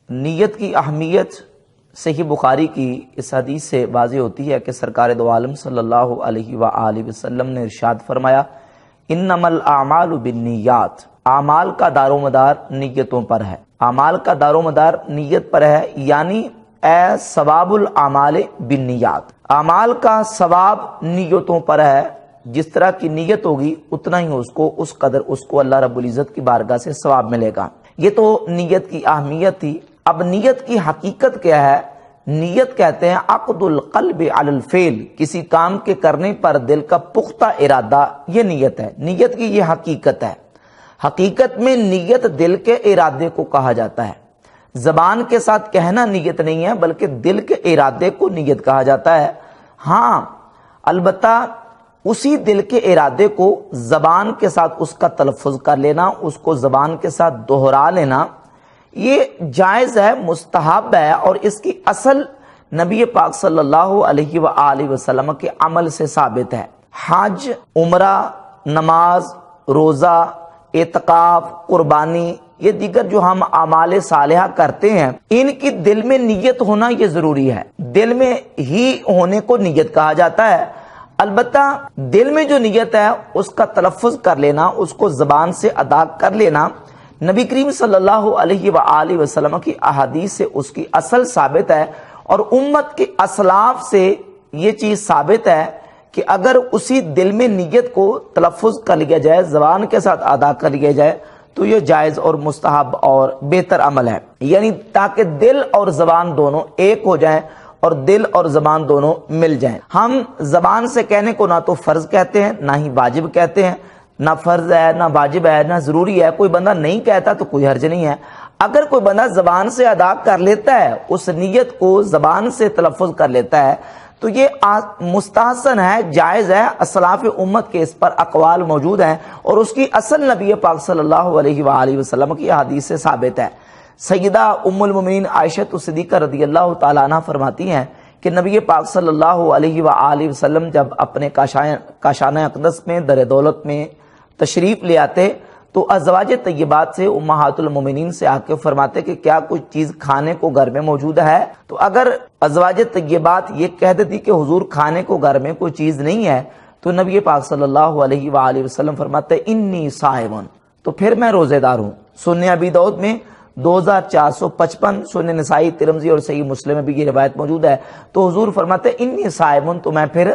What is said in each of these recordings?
نیت کی اہمیت صحیح بخاری کی اس حدیث سے واضح ہوتی ہے کہ سرکار دو عالم صلی اللہ علیہ وآلہ وسلم نے ارشاد فرمایا انما الاعمال بالنیات، اعمال کا دار و مدار نیتوں پر ہے، اعمال کا دار و مدار نیت پر ہے، یعنی اے ثواب الاعمال بالنیات، اعمال کا ثواب نیتوں پر ہے، جس طرح کی نیت ہوگی اتنا ہی اس قدر اس کو اللہ رب العزت کی بارگاہ سے ثواب ملے گا۔ یہ تو نیت کی اہمیت تھی۔ اب نیت کی حقیقت کیا ہے؟ نیت کہتے ہیں عقد القلب علی الفعل، کسی کام کے کرنے پر دل کا پختہ ارادہ، یہ نیت ہے۔ نیت کی یہ حقیقت ہے۔ حقیقت میں نیت دل کے ارادے کو کہا جاتا ہے، زبان کے ساتھ کہنا نیت نہیں ہے بلکہ دل کے ارادے کو نیت کہا جاتا ہے۔ ہاں البتہ اسی دل کے ارادے کو زبان کے ساتھ اس کا تلفظ کر لینا، اس کو زبان کے ساتھ دہرا لینا، یہ جائز ہے، مستحب ہے، اور اس کی اصل نبی پاک صلی اللہ علیہ وآلہ وسلم کے عمل سے ثابت ہے۔ حج، عمرہ، نماز، روزہ، اعتکاف، قربانی، یہ دیگر جو ہم اعمال صالحہ کرتے ہیں، ان کی دل میں نیت ہونا یہ ضروری ہے۔ دل میں ہی ہونے کو نیت کہا جاتا ہے۔ البتہ دل میں جو نیت ہے اس کا تلفظ کر لینا، اس کو زبان سے ادا کر لینا، نبی کریم صلی اللہ علیہ وآلہ وسلم کی احادیث سے اس کی اصل ثابت ہے، اور امت کے اسلاف سے یہ چیز ثابت ہے کہ اگر اسی دل میں نیت کو تلفظ کر لیا جائے، زبان کے ساتھ ادا کر لیا جائے، تو یہ جائز اور مستحب اور بہتر عمل ہے، یعنی تاکہ دل اور زبان دونوں ایک ہو جائیں اور دل اور زبان دونوں مل جائیں۔ ہم زبان سے کہنے کو نہ تو فرض کہتے ہیں، نہ ہی واجب کہتے ہیں، نہ فرض ہے، نہ واجب ہے، نہ ضروری ہے۔ کوئی بندہ نہیں کہتا تو کوئی حرج نہیں ہے۔ اگر کوئی بندہ زبان سے ادا کر لیتا ہے، اس نیت کو زبان سے تلفظ کر لیتا ہے، تو یہ مستحسن ہے، جائز ہے۔ اسلاف امت کے اس پر اقوال موجود ہیں، اور اس کی اصل نبی پاک صلی اللہ علیہ وآلہ وسلم کی حدیث سے ثابت ہے۔ سیدہ ام المومنین عائشہ صدیقہ رضی اللہ تعالیٰ عنہ فرماتی ہیں کہ نبی پاک صلی اللہ علیہ وآلہ وسلم جب اپنے کاشانہ اقدس میں در دولت میں تشریف لے آتے تو ازواج طیبات سے، امہات المومنین سے آ کے فرماتے کہ کیا کچھ چیز کھانے کو گھر میں موجود ہے؟ تو اگر ازواج طیبات یہ کہہ دیتی کہ حضور کھانے کو گھر میں کوئی چیز نہیں ہے، تو نبی پاک صلی اللہ علیہ وآلہ وسلم فرماتے انی صائم، تو پھر میں روزے دار ہوں۔ سنن ابی داؤد میں 2455، سنن نسائی، ترمذی اور صحیح مسلم میں بھی یہ روایت موجود ہے۔ تو حضور فرماتے انی صائم، تو میں پھر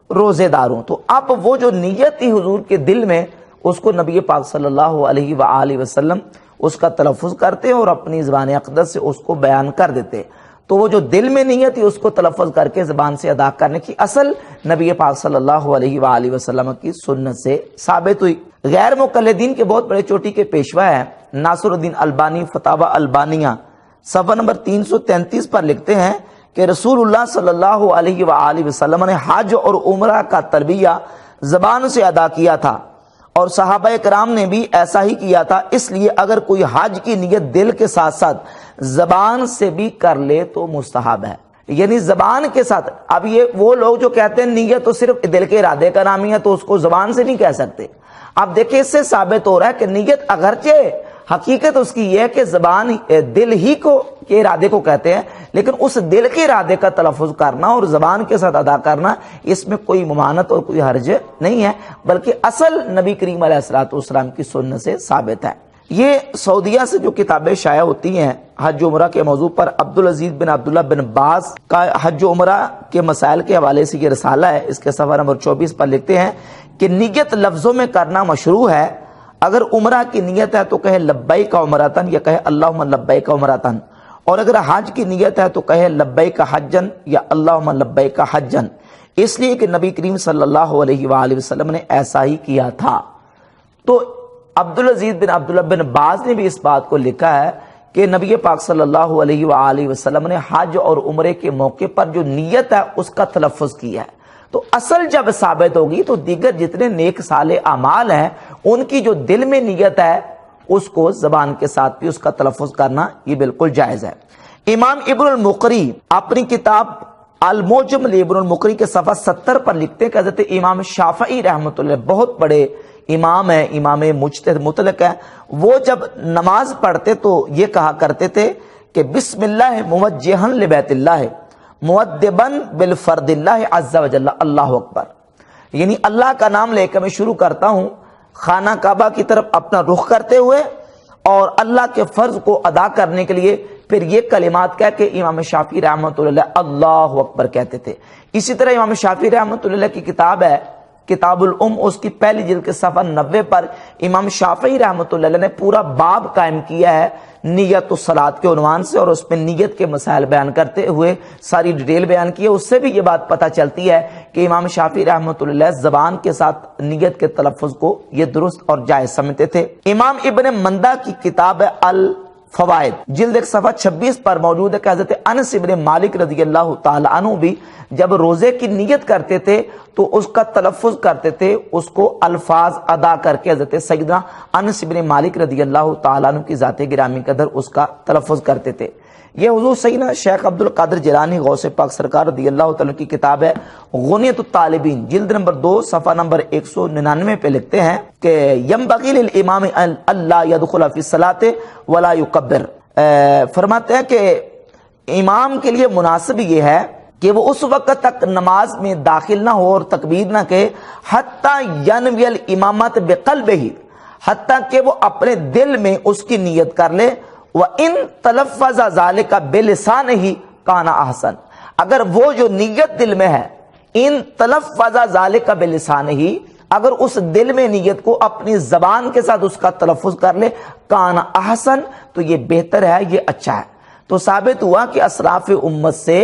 روزے دار ہوں۔ تو اب وہ جو نیت تھی حضور کے دل میں، اس کو نبی پاک صلی اللہ علیہ وآلہ وسلم اس کا تلفظ کرتے اور اپنی زبان اقدس سے اس کو بیان کر دیتے۔ تو وہ جو دل میں نیت تھی اس کو تلفظ کر کے زبان سے ادا کرنے کی اصل نبی پاک صلی اللہ علیہ وآلہ وسلم کی سنت سے ثابت ہوئی۔ غیر مقلدین کے بہت بڑے چوٹی کے پیشوا ہیں ناصر الدین البانی، فتاوی البانیہ صفحہ نمبر 333 پر لکھتے ہیں کہ رسول اللہ صلی اللہ علیہ وآلہ وسلم نے حج اور عمرہ کا تلبیہ زبان سے ادا کیا تھا، اور صحابہ کرام نے بھی ایسا ہی کیا تھا۔ اس لیے اگر کوئی حج کی نیت دل کے ساتھ ساتھ زبان سے بھی کر لے تو مستحب ہے، یعنی زبان کے ساتھ۔ اب یہ وہ لوگ جو کہتے ہیں نیت تو صرف دل کے ارادے کا نام ہی ہے تو اس کو زبان سے نہیں کہہ سکتے۔ اب دیکھیں اس سے ثابت ہو رہا ہے کہ نیت اگرچہ حقیقت اس کی یہ ہے کہ زبان دل ہی کو کے ارادے کو کہتے ہیں، لیکن اس دل کے ارادے کا تلفظ کرنا اور زبان کے ساتھ ادا کرنا، اس میں کوئی ممانعت اور کوئی حرج نہیں ہے، بلکہ اصل نبی کریم علیہ الصلوۃ والسلام کی سنت سے ثابت ہے۔ یہ سعودیہ سے جو کتابیں شائع ہوتی ہیں حج و عمرہ کے موضوع پر، عبدالعزیز بن عبداللہ بن باز کا حج و عمرہ کے مسائل کے حوالے سے یہ رسالہ ہے، اس کے صفحہ نمبر 24 پر لکھتے ہیں کہ نیت لفظوں میں کرنا مشروع ہے۔ اگر عمرہ کی نیت ہے تو کہے لبیک عمرتن، یا کہے اللہم لبیک عمرتن، اور اگر حج کی نیت ہے تو کہے لبیک حجن یا اللہم لبیک حجن، اس لیے کہ نبی کریم صلی اللہ علیہ وآلہ وسلم نے ایسا ہی کیا تھا۔ تو عبدالعزیز بن عبداللہ بن باز نے بھی اس بات کو لکھا ہے کہ نبی پاک صلی اللہ علیہ وآلہ وسلم نے حج اور عمرے کے موقع پر جو نیت ہے اس کا تلفظ کیا ہے۔ تو اصل جب ثابت ہوگی تو دیگر جتنے نیک صالح اعمال ہیں ان کی جو دل میں نیت ہے اس کو زبان کے ساتھ بھی اس کا تلفظ کرنا یہ بالکل جائز ہے۔ امام ابن المقری اپنی کتاب الموجم لابن المقری کے صفحہ 70 پر لکھتے ہیں کہ حضرت امام شافعی رحمۃ اللہ بہت بڑے امام ہیں، امام مجتہد مطلق ہے، وہ جب نماز پڑھتے تو یہ کہا کرتے تھے کہ بسم اللہ موجہن لبیت اللہ مودبن بالفرد اللہ عز وجل اللہ اکبر، یعنی اللہ کا نام لے کر میں شروع کرتا ہوں خانہ کعبہ کی طرف اپنا رخ کرتے ہوئے اور اللہ کے فرض کو ادا کرنے کے لیے پھر یہ کلمات کہہ کے امام شافعی رحمۃ اللہ اللہ اکبر کہتے تھے۔ اسی طرح امام شافعی رحمۃ اللہ کی کتاب ہے کتاب الام، اس کی پہلی جلد کے صفحہ 90 پر امام شافعی رحمۃ اللہ نے پورا باب قائم کیا ہے نیت الصلاۃ کے عنوان سے، اور اس میں نیت کے مسائل بیان کرتے ہوئے ساری ڈیٹیل بیان کی ہے۔ اس سے بھی یہ بات پتہ چلتی ہے کہ امام شافعی رحمۃ اللہ زبان کے ساتھ نیت کے تلفظ کو یہ درست اور جائز سمجھتے تھے۔ امام ابن مندہ کی کتاب ہے الفوائد جلد 1 صفحہ 26 پر موجود ہے کہ حضرت انس ابن مالک رضی اللہ تعالی عنہ بھی جب روزے کی نیت کرتے تھے تو اس کا تلفظ کرتے تھے، اس کو الفاظ ادا کر کے حضرت سیدنا انس ابن مالک رضی اللہ تعالیٰ عنہ کی ذات گرامی قدر اس کا تلفظ کرتے تھے۔ یہ حضور سیدنا شیخ عبد القادر جیلانی غوث پاک سرکار رضی اللہ تعالیٰ کی کتاب ہے غنیۃ الطالبین جلد نمبر 2 صفحہ نمبر 199 پہ لکھتے ہیں کہ ینبغی للامام اللہ یدخل فی الصلاۃ ولا یکبر، فرماتے ہیں کہ امام کے لیے مناسب یہ ہے کہ وہ اس وقت تک نماز میں داخل نہ ہو اور تکبیر نہ کہے حتیٰ ینوی الامامت بقلبہ، حتیٰ کہ وہ اپنے دل میں اس کی نیت کر لے، وَإِن تَلَفَّظَ ذَلِكَ بِلِسَانِهِ كَانَ أَحْسَنَ، اگر وہ جو نیت دل میں ہے ان تلفظ ذَلِكَ بِلِسَانِهِ، اگر اس دل میں نیت کو اپنی زبان کے ساتھ اس کا تلفظ کر لے کان احسن، تو یہ بہتر ہے، یہ اچھا ہے۔ تو ثابت ہوا کہ اسلاف امت سے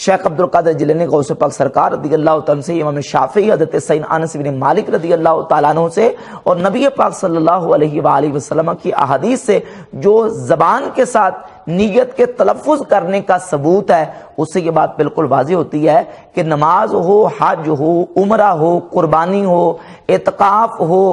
شیخ عبد القادر جیلانی غوث پاک سرکار رضی اللہ تعالیٰ سے، امام شافعی حضرت سیدنا انس بن مالک رضی اللہ تعالیٰ عنہ سے، اور نبی پاک صلی اللہ علیہ وآلہ وسلم کی احادیث سے جو زبان کے ساتھ نیت کے تلفظ کرنے کا ثبوت ہے، اس سے یہ بات بالکل واضح ہوتی ہے کہ نماز ہو، حج ہو، عمرہ ہو، قربانی ہو، اعتکاف ہو،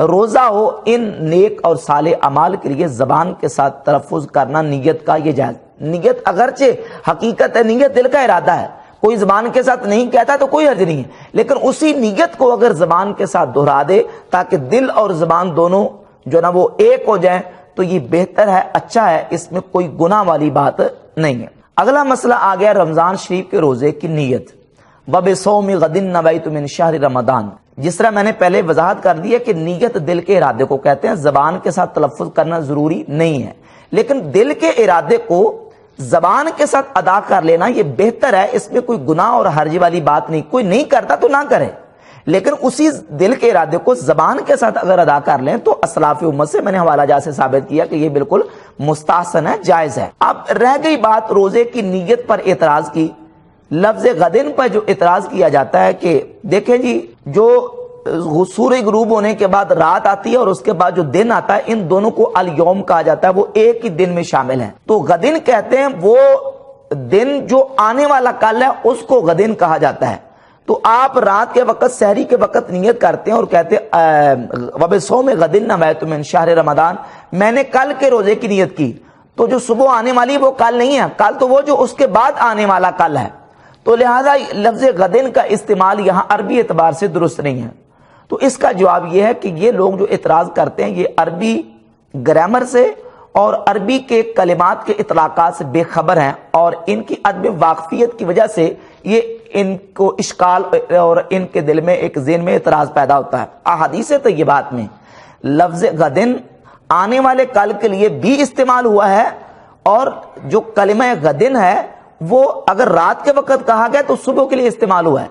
روزہ ہو، ان نیک اور صالح اعمال کے لیے زبان کے ساتھ تلفظ کرنا نیت کا یہ جائز۔ نیت اگرچہ حقیقت ہے، نیت دل کا ارادہ ہے، کوئی زبان کے ساتھ نہیں کہتا تو کوئی حرج نہیں ہے، لیکن اسی نیت کو اگر زبان کے ساتھ دہرا دے تاکہ دل اور زبان دونوں جو نا وہ ایک ہو جائیں تو یہ بہتر ہے، اچھا ہے، اس میں کوئی گناہ والی بات نہیں ہے۔ اگلا مسئلہ آ گیا رمضان شریف کے روزے کی نیت۔ وَبِصَوْمِ غَدٍ نَوَيْتُ مِنْ شَهْرِ رمضان، جس طرح میں نے پہلے وضاحت کر دی ہے کہ نیت دل کے ارادے کو کہتے ہیں، زبان کے ساتھ تلفظ کرنا ضروری نہیں ہے، لیکن دل کے ارادے کو زبان کے ساتھ ادا کر لینا یہ بہتر ہے، اس میں کوئی گناہ اور حرج والی بات نہیں، کوئی نہیں کرتا تو نہ کرے، لیکن اسی دل کے ارادے کو زبان کے ساتھ اگر ادا کر لیں تو اسلاف امت سے میں نے حوالہ جات سے ثابت کیا کہ یہ بالکل مستحسن ہے، جائز ہے۔ اب رہ گئی بات روزے کی نیت پر اعتراض کی، لفظ غدن پر جو اعتراض کیا جاتا ہے کہ دیکھیں جی، جو سورج غروب ہونے کے بعد رات آتی ہے اور اس کے بعد جو دن آتا ہے، ان دونوں کو الیوم کہا جاتا ہے، وہ ایک ہی دن میں شامل ہیں، تو غدن کہتے ہیں وہ دن جو آنے والا کل ہے اس کو غدن کہا جاتا ہے۔ تو آپ رات کے وقت سحری کے وقت نیت کرتے ہیں اور کہتے ہیں وَبِصَوْمِ غَدٍ نَوَيْتُ مِنْ شَهْرِ رمضان، میں نے کل کے روزے کی نیت کی، تو جو صبح آنے والی وہ کل نہیں ہے، کل تو وہ جو اس کے بعد آنے والا کل ہے، تو لہذا لفظ غدن کا استعمال یہاں عربی اعتبار سے درست نہیں ہے۔ تو اس کا جواب یہ ہے کہ یہ لوگ جو اعتراض کرتے ہیں یہ عربی گرامر سے اور عربی کے کلمات کے اطلاقات سے بے خبر ہیں، اور ان کی عدم واقفیت کی وجہ سے یہ ان کو اشکال اور ان کے دل میں ایک ذہن میں اعتراض پیدا ہوتا ہے۔ احادیث طیبات میں لفظ غدن آنے والے کل کے لیے بھی استعمال ہوا ہے، اور جو کلمہ غدن ہے وہ اگر رات کے وقت کہا گیا تو صبح کے لیے استعمال ہوا ہے۔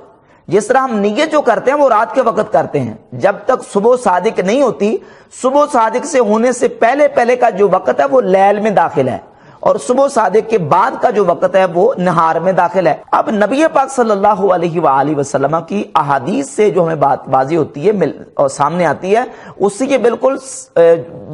جس طرح ہم نیت جو کرتے ہیں وہ رات کے وقت کرتے ہیں، جب تک صبح صادق نہیں ہوتی، صبح صادق سے ہونے سے پہلے پہلے کا جو وقت ہے وہ لیل میں داخل ہے، اور صبح صادق کے بعد کا جو وقت ہے وہ نہار میں داخل ہے۔ اب نبی پاک صلی اللہ علیہ وآلہ وسلم کی احادیث سے جو ہمیں بات واضح ہوتی ہے اور سامنے آتی ہے، اس سے یہ بالکل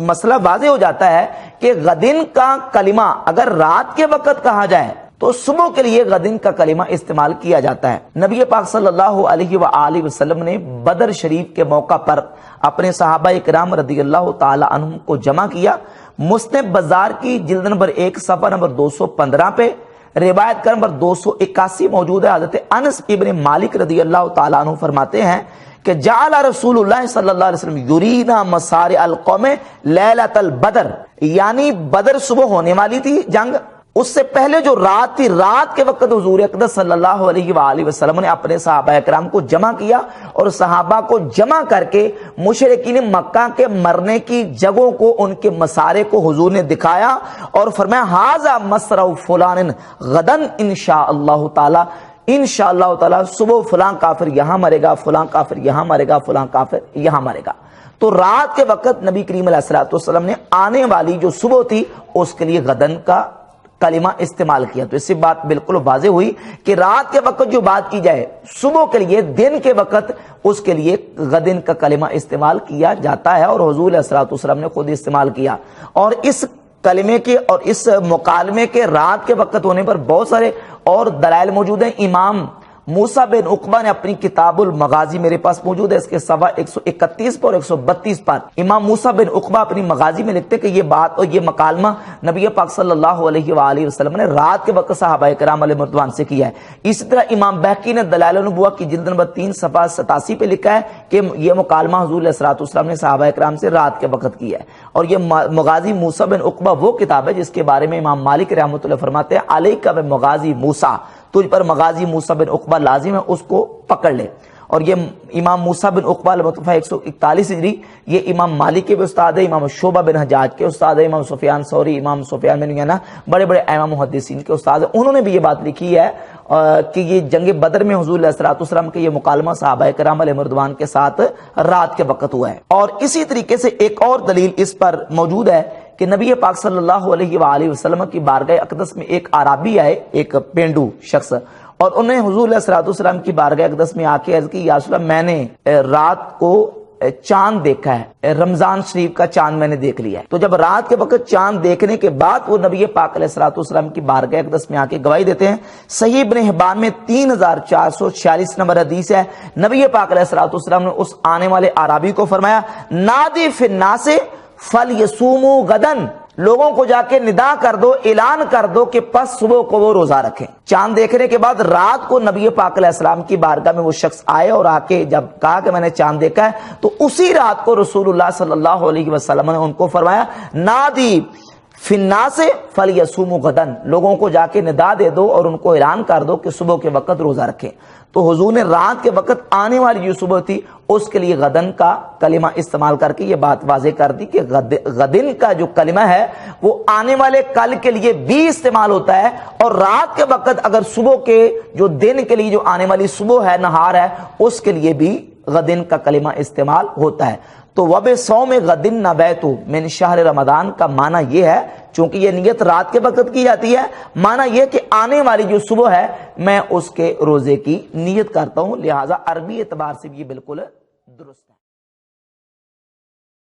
مسئلہ واضح ہو جاتا ہے کہ غدن کا کلمہ اگر رات کے وقت کہا جائے تو صبح کے لیے غدن کا کلمہ استعمال کیا جاتا ہے۔ نبی پاک صلی اللہ علیہ وآلہ وسلم نے بدر شریف کے موقع پر اپنے صحابہ کرام رضی اللہ تعالی عنہم کو جمع کیا۔ مسند بازار کی جلد نمبر 1 صفحہ نمبر 215 پہ روایت کا نمبر 281 موجود ہے۔ حضرت انس ابن مالک رضی اللہ تعالی عنہ فرماتے ہیں کہ جعل رسول اللہ صلی اللہ علیہ وسلم یرینا مسارع القوم لیلۃ البدر، یعنی بدر صبح ہونے والی تھی جنگ، اس سے پہلے جو رات تھی، رات کے وقت حضور اقدس صلی اللہ علیہ وآلہ وسلم نے اپنے صحابہ کرام کو جمع کیا اور صحابہ کو جمع کر کے مشرکین مکہ کے مرنے کی جگہوں کو، ان کے مسارے کو حضور نے دکھایا اور فرمایا ھذا مسرع فلان غدن انشاءاللہ تعالی، انشاءاللہ تعالی صبح فلاں کافر یہاں مرے گا، فلاں کافر یہاں مرے گا، فلاں کافر یہاں مرے گا۔ تو رات کے وقت نبی کریم علیہ الصلوۃ والسلام نے آنے والی جو صبح تھی اس کے لیے غدن کا کلمہ استعمال کیا۔ تو اس سے بات بالکل واضح ہوئی کہ رات کے وقت جو بات کی جائے صبح کے لیے، دن کے وقت اس کے لیے غدن کا کلمہ استعمال کیا جاتا ہے، اور حضور علیہ الصلوۃ والسلام نے خود استعمال کیا۔ اور اس کلمے کے اور اس مکالمے کے رات کے وقت ہونے پر بہت سارے اور دلائل موجود ہیں۔ امام موسیٰ بن عقبہ نے اپنی کتاب المغازی میرے پاس موجود ہے، اس کے صفحہ 131 پر اور 132 پر امام موسیٰ بن عقبہ اپنی مغازی میں لکھتے کہ یہ بات اور یہ مکالمہ نبی پاک صلی اللہ علیہ وآلہ وسلم نے رات کے وقت صحابہ کرام علیہ رضوان سے کیا ہے۔ اسی طرح امام بہقی نے دلائل النبوہ کی جلد نمبر 3 صفحہ 87 پہ لکھا ہے کہ یہ مکالمہ حضور علیہ الصلوۃ والسلام نے صحابہ کرام سے رات کے وقت کیا ہے۔ اور یہ مغازی موسیٰ بن عقبہ وہ کتاب ہے جس کے بارے میں امام مالک رحمۃ اللہ فرماتے ہیں علیک بمغازی موسیٰ، تجھ پر مغازی موسیٰ بن عقبہ لازم ہے، اس کو پکڑ لے۔ اور یہ امام موسیٰ بن عقبہ المتوفی 141 ہجری، یہ امام مالک کے بھی استاد ہے، امام شعبہ بن حجاج کے استاد ہے، امام سفیان ثوری، امام سفیان بن عیینہ، بڑے بڑے امام محدثین کے استاد ہیں۔ انہوں نے بھی یہ بات لکھی ہے کہ یہ جنگ بدر میں حضور علیہ الصلوۃ والسلام کے یہ مکالمہ صحابہ کرام علیہ رضوان کے ساتھ رات کے وقت ہوا ہے۔ اور اسی طریقے سے ایک اور دلیل اس پر موجود ہے کہ نبی پاک صلی اللہ علیہ وآلہ وسلم کی بارگاہ اقدس میں ایک اعرابی آئے، ایک پینڈو شخص، اور انہیں حضور علیہ الصلوۃ والسلام کی بارگاہ اقدس میں آ کے عرض کی یا رسول اللہ میں نے رات کو چاند دیکھا ہے، رمضان شریف کا چاند میں نے دیکھ لیا ہے۔ تو جب رات کے وقت چاند دیکھنے کے بعد وہ نبی پاک علیہ الصلوۃ والسلام کی بارگاہ اقدس میں آ کے گواہی دیتے ہیں۔ صحیح ابن حبان میں 3446 نمبر حدیث ہے، نبی پاک علیہ الصلوۃ والسلام نے اس آنے والے اعرابی کو فرمایا نادی فی الناس فلیصوموا غدن، لوگوں کو جا کے ندا کر دو، اعلان کر دو کہ پس صبح کو وہ روزہ رکھیں۔ چاند دیکھنے کے بعد رات کو نبی پاک علیہ السلام کی بارگاہ میں وہ شخص آئے اور آ کے جب کہا کہ میں نے چاند دیکھا ہے، تو اسی رات کو رسول اللہ صلی اللہ علیہ وسلم نے ان کو فرمایا نادی فی الناس فلیصوموا غدن، لوگوں کو جا کے ندا دے دو اور ان کو اعلان کر دو کہ صبح کے وقت روزہ رکھیں۔ تو حضور نے رات کے وقت آنے والی جو صبح تھی اس کے لیے غدن کا کلمہ استعمال کر کے یہ بات واضح کر دی کہ غدن کا جو کلمہ ہے وہ آنے والے کل کے لیے بھی استعمال ہوتا ہے، اور رات کے وقت اگر صبح کے جو دن کے لیے جو آنے والی صبح ہے، نہار ہے، اس کے لیے بھی غدن کا کلمہ استعمال ہوتا ہے۔ تو وبصوم غدن نویت من شہر رمضان کا معنی یہ ہے، چونکہ یہ نیت رات کے وقت کی جاتی ہے، معنی یہ کہ آنے والی جو صبح ہے میں اس کے روزے کی نیت کرتا ہوں، لہٰذا عربی اعتبار سے بھی یہ بالکل درست ہے۔